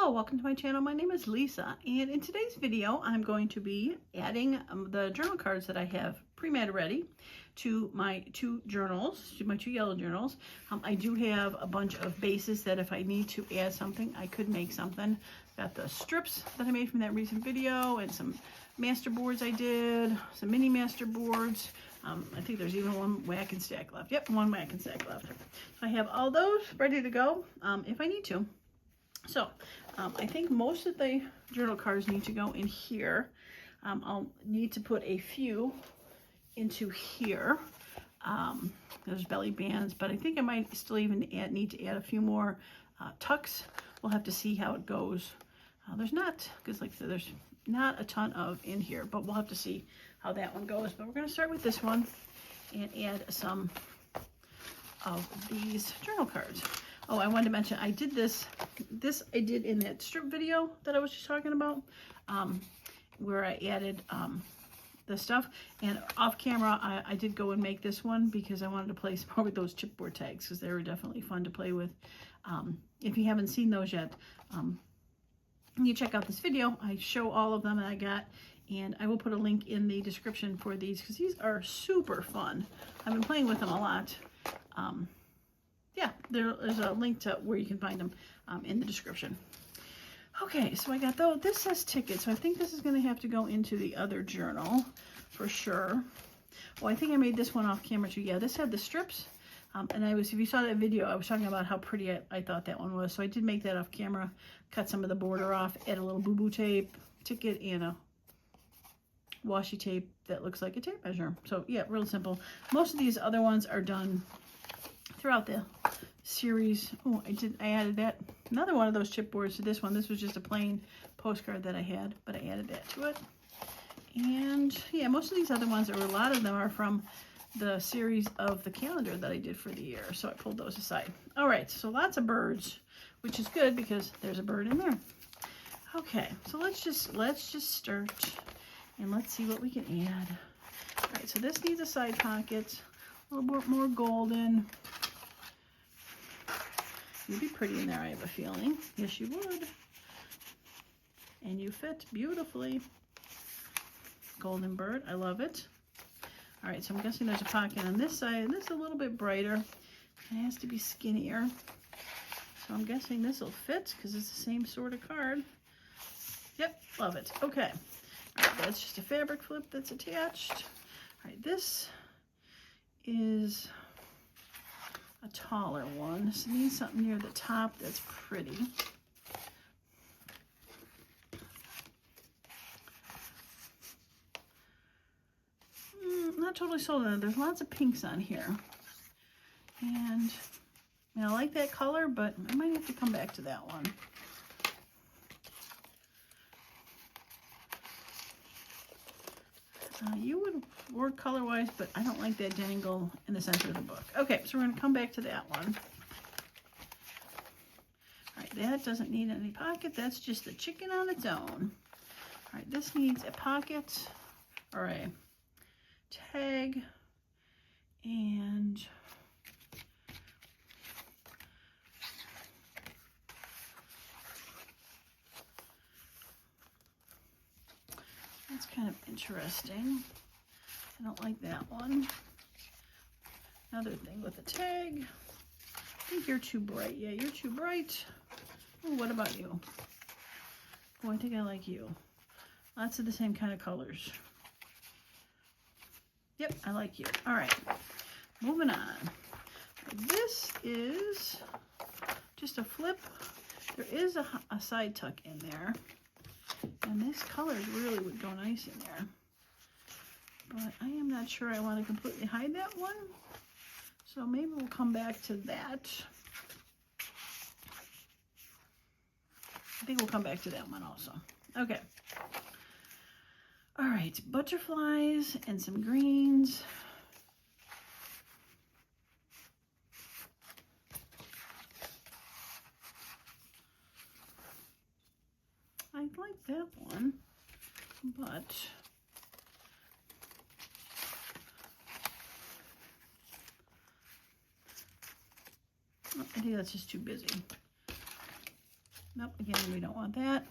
Hello, welcome to my channel. My name is Lisa, and in today's video I'm going to be adding the journal cards that I have pre-made ready to my two journals, to my two yellow journals. I do have a bunch of bases that if I need to add something, I could make something. Got the strips that I made from that recent video and some master boards I did, some mini master boards. I think there's even one whack and stack left. Yep, one whack and stack left. So I have all those ready to go if I need to. So I think most of the journal cards need to go in here. I'll need to put a few into here. There's belly bands, but I think I might still even need to add a few more tucks. We'll have to see how it goes. There's not, because like I said, there's not a ton of in here, but we'll have to see how that one goes. But we're going to start with this one and add some of these journal cards. Oh, I wanted to mention, I did this I did in that strip video that I was just talking about, where I added the stuff, and off camera I did go and make this one because I wanted to play some more with those chipboard tags because they were definitely fun to play with. If you haven't seen those yet, you check out this video. I show all of them that I got, and I will put a link in the description for these because these are super fun. I've been playing with them a lot. Yeah, there's a link to where you can find them in the description. Okay, so I got those. This says ticket, so I think this is going to have to go into the other journal for sure. Oh, I think I made this one off camera too. Yeah, this had the strips, and if you saw that video, I was talking about how pretty I thought that one was. So I did make that off camera, cut some of the border off, add a little boo-boo tape, ticket, and a washi tape that looks like a tape measure. So yeah, real simple. Most of these other ones are done throughout the series. Oh, I added that, another one of those chipboards to this one. This was just a plain postcard that I had, but I added that to it. And yeah, most of these other ones, or a lot of them, are from the series of the calendar that I did for the year. So I pulled those aside. All right, so lots of birds, which is good because there's a bird in there. Okay, so let's just start and let's see what we can add. All right, so this needs a side pocket, a little bit more golden. You'd be pretty in there, I have a feeling. Yes, you would. And you fit beautifully. Golden bird, I love it. All right, so I'm guessing there's a pocket on this side, and this is a little bit brighter. It has to be skinnier. So I'm guessing this will fit because it's the same sort of card. Yep, love it. Okay. All right, that's just a fabric flip that's attached. All right, this is a taller one. So it needs something near the top that's pretty. Not totally sold on it. There's lots of pinks on here. And I like that color, but I might have to come back to that one. You would work color-wise, but I don't like that dangle in the center of the book. Okay, so we're going to come back to that one. All right, that doesn't need any pocket. That's just the chicken on its own. All right, this needs a pocket or a tag, and that's kind of interesting. I don't like that one. Another thing with the tag. I think you're too bright. Yeah, you're too bright. Oh, what about you? Oh, I think I like you. Lots of the same kind of colors. Yep, I like you. All right, moving on. This is just a flip. There is a side tuck in there. And this color really would go nice in there. But I am not sure I want to completely hide that one. So maybe we'll come back to that. I think we'll come back to that one also. Okay. All right, butterflies and some greens. I like that one, but I think that's just too busy. Nope, again, we don't want that.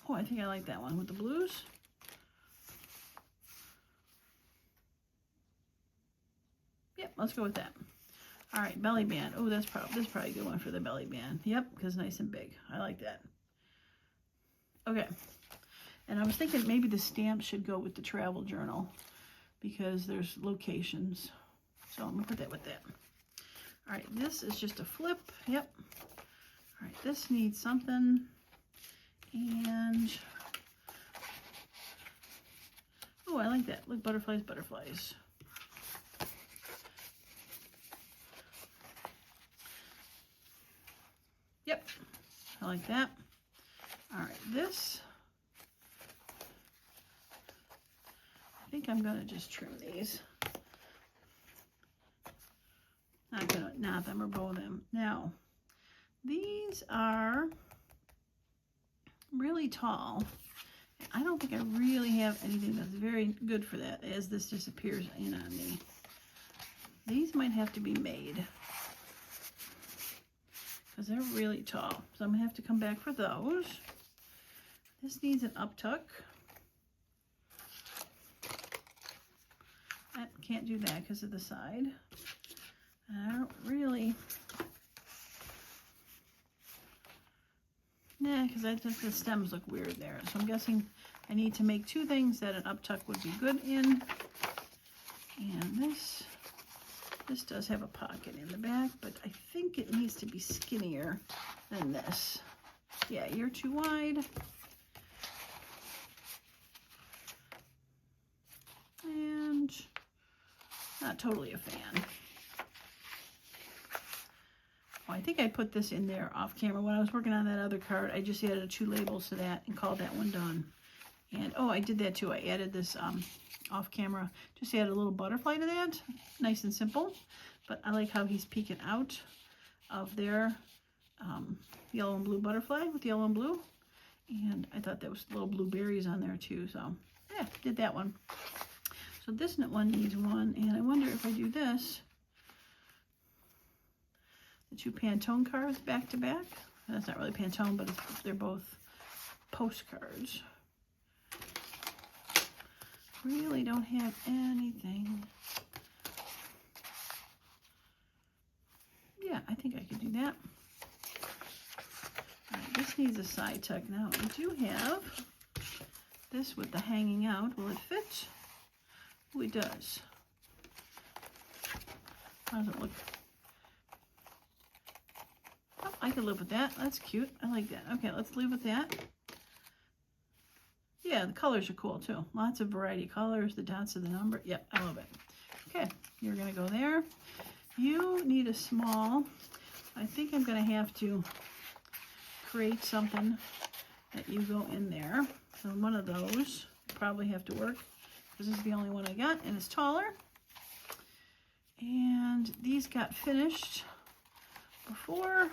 Oh, I think I like that one with the blues. Yep, let's go with that. All right, belly band. Oh, this is probably a good one for the belly band. Yep, because nice and big. I like that. Okay. And I was thinking maybe the stamp should go with the travel journal because there's locations. So I'm going to put that with that. All right, this is just a flip. Yep. All right, this needs something. And, oh, I like that. Look, butterflies, butterflies. Yep, I like that. All right, this, I think I'm gonna just trim these. Not gonna knot them or bow them. Now, these are really tall. I don't think I really have anything that's very good for that as this disappears in on me. These might have to be made because they're really tall. So I'm gonna have to come back for those. This needs an up tuck. I can't do that because of the side. I don't really. Nah, because I think the stems look weird there. So I'm guessing I need to make two things that an up tuck would be good in. And this does have a pocket in the back, but I think it needs to be skinnier than this. Yeah, you're too wide. And not totally a fan. Oh, I think I put this in there off camera. When I was working on that other card, I just added 2 labels to that and called that one done. And, oh, I did that too. I added this off camera. Just added a little butterfly to that. Nice and simple. But I like how he's peeking out of their yellow and blue butterfly with yellow and blue. And I thought there was little blueberries on there too. So, yeah, did that one. So this one needs one. And I wonder if I do this. The 2 Pantone cards back to back. That's not really Pantone, but they're both postcards. Really don't have anything. Yeah, I think I could do that. All right, this needs a side tuck. Now, I do have this with the hanging out. Will it fit? Oh, it does. How does it look? Oh, I could live with that. That's cute. I like that. Okay, let's leave with that. Yeah, the colors are cool too. Lots of variety of colors, the dots of the number. Yep, I love it. Okay, you're gonna go there. You need a small. I think I'm gonna have to create something that you go in there. So one of those probably have to work because this is the only one I got and it's taller. And these got finished before.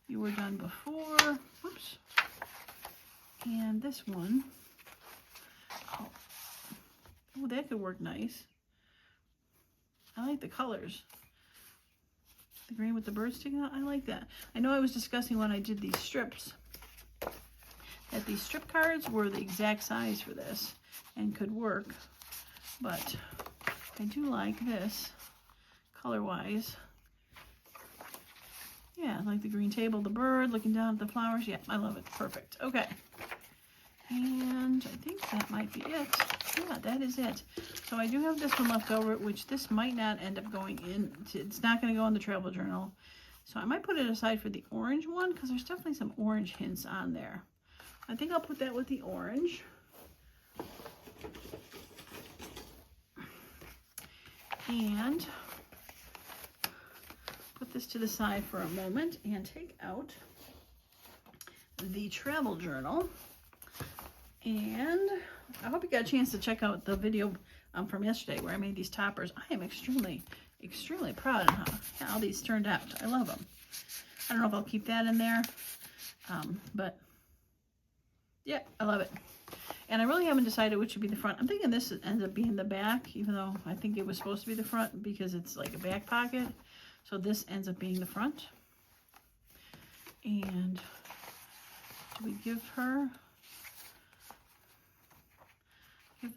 You were done before. Whoops. And this one. Oh, that could work nice. I like the colors. The green with the bird sticking out, I like that. I know I was discussing when I did these strips that these strip cards were the exact size for this and could work. But I do like this color-wise. Yeah, I like the green table, the bird looking down at the flowers. Yeah, I love it. Perfect. Okay. And I think that might be it. Yeah, that is it. So I do have this one left over, which this might not end up going in. It's not going to go in the travel journal. So I might put it aside for the orange one because there's definitely some orange hints on there. I think I'll put that with the orange. And put this to the side for a moment and take out the travel journal. And I hope you got a chance to check out the video from yesterday where I made these toppers. I am extremely proud of how these turned out. I love them. I don't know if I'll keep that in there, but yeah, I love it. And I really haven't decided which should be the front. I'm thinking this ends up being the back, even though I think it was supposed to be the front because it's like a back pocket. So this ends up being the front. And do we give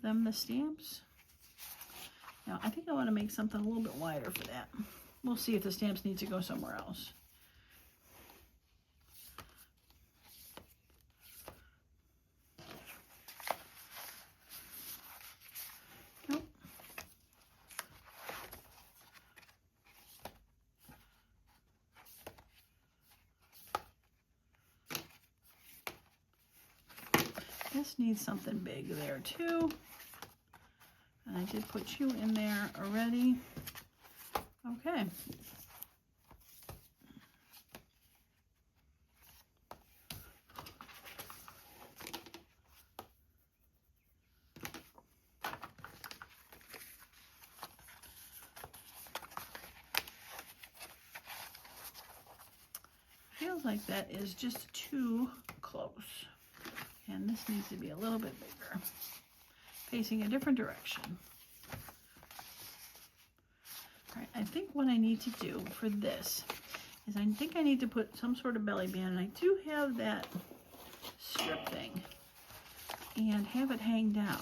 them the stamps? Now, I think I want to make something a little bit wider for that. We'll see if the stamps need to go somewhere else. Nope. This needs something big there too. And I did put you in there already. Okay. Feels like that is just too close. And this needs to be a little bit bigger, facing a different direction. All right, I think what I need to do for this is I think I need to put some sort of belly band, and I do have that strip thing, and have it hang down,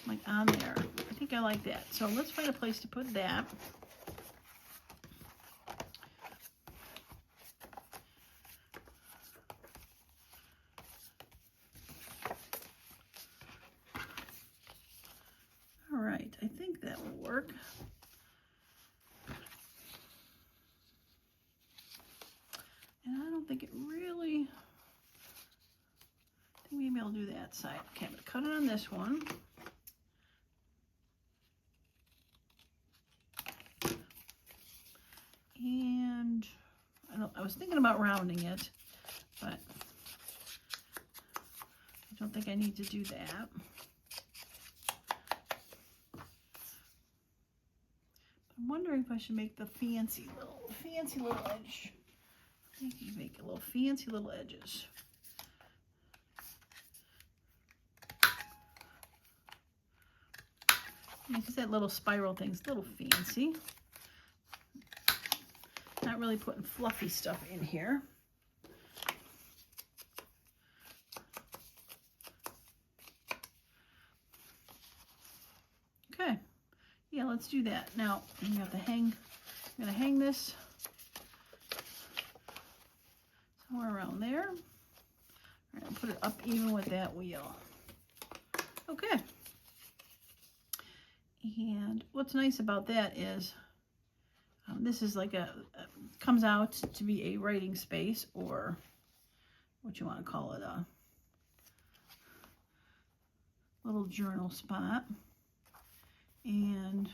like on there. I think I like that. So let's find a place to put that. All right, I think that will work. And I don't think it really, I think maybe I'll do that side. Okay, I'm gonna cut it on this one. And I was thinking about rounding it, but I don't think I need to do that. I'm wondering if I should make the fancy little edge. I think you make a little fancy little edges. Because that little spiral thing's a little fancy. Not really putting fluffy stuff in here. Okay. Yeah, let's do that. Now, I'm gonna hang this somewhere around there. All right, I'll put it up even with that wheel. Okay. And what's nice about that is this is like comes out to be a writing space, or what you want to call it, a little journal spot. And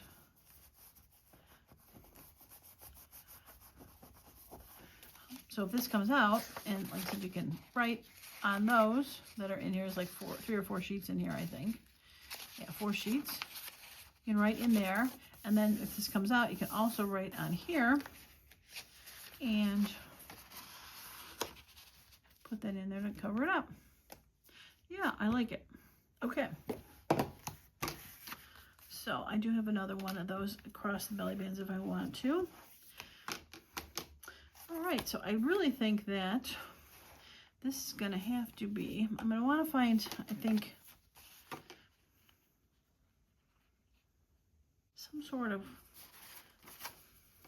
so if this comes out, and like I said, you can write on those that are in here. There's like 3 or 4 sheets in here, I think. Yeah, 4 sheets. You can write in there, and then if this comes out, you can also write on here and put that in there to cover it up. Yeah, I like it. Okay. So I do have another one of those across the belly bands if I want to. All right, so I really think that this is going to have to be, I'm going to want to find, I think, some sort of,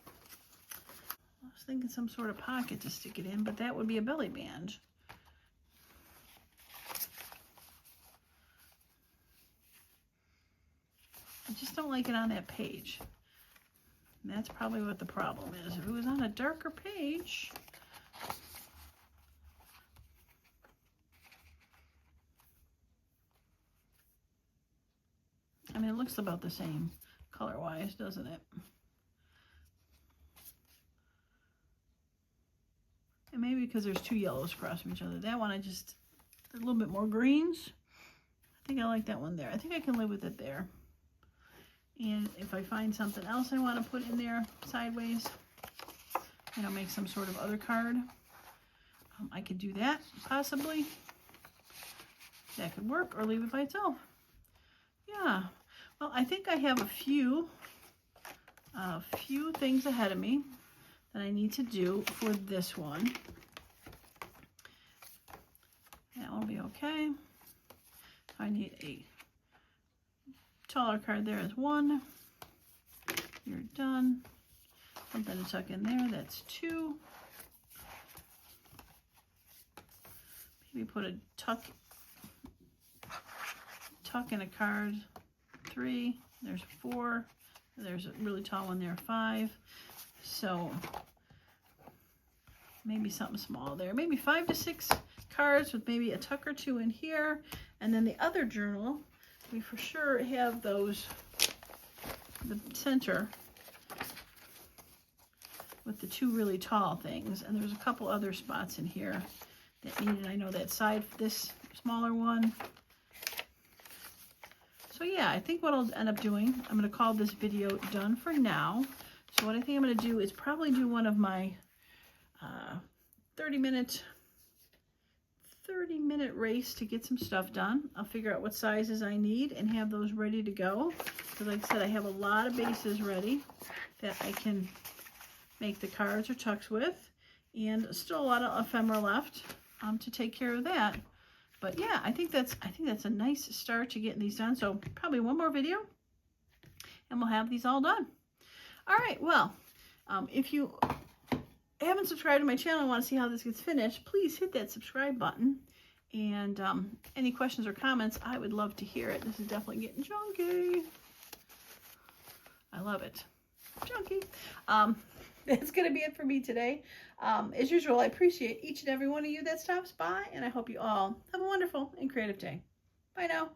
I was thinking some sort of pocket to stick it in, but that would be a belly band. I just don't like it on that page. And that's probably what the problem is. If it was on a darker page, I mean, it looks about the same color-wise, doesn't it? And maybe because there's 2 yellows across from each other. That one, a little bit more greens. I think I like that one there. I think I can live with it there. And if I find something else I want to put in there sideways, you know, make some sort of other card, I could do that, possibly. that could work, or leave it by itself. Yeah, well, I think I have a few things ahead of me that I need to do for this one. That will be okay. I need a taller card there as 1. You're done. Something to tuck in there, that's 2. Maybe put a tuck in a card, 3. There's 4. There's a really tall one there, 5. So maybe something small there. Maybe 5 to 6 cards with maybe a tuck or 2 in here. And then the other journal, we for sure have those, the center with the 2 really tall things. And there's a couple other spots in here that needed. I know that side, this smaller one. So yeah, I think what I'll end up doing, I'm going to call this video done for now. So what I think I'm going to do is probably do one of my 30-minute race to get some stuff done. I'll figure out what sizes I need and have those ready to go. Because like I said, I have a lot of bases ready that I can make the cards or tucks with. And still a lot of ephemera left to take care of that. But yeah, I think that's a nice start to getting these done. So probably one more video and we'll have these all done. All right, well, if you haven't subscribed to my channel and want to see how this gets finished, please hit that subscribe button. And any questions or comments, I would love to hear it. This is definitely getting chunky. I love it. Chunky. That's going to be it for me today. As usual, I appreciate each and every one of you that stops by, and I hope you all have a wonderful and creative day. Bye now.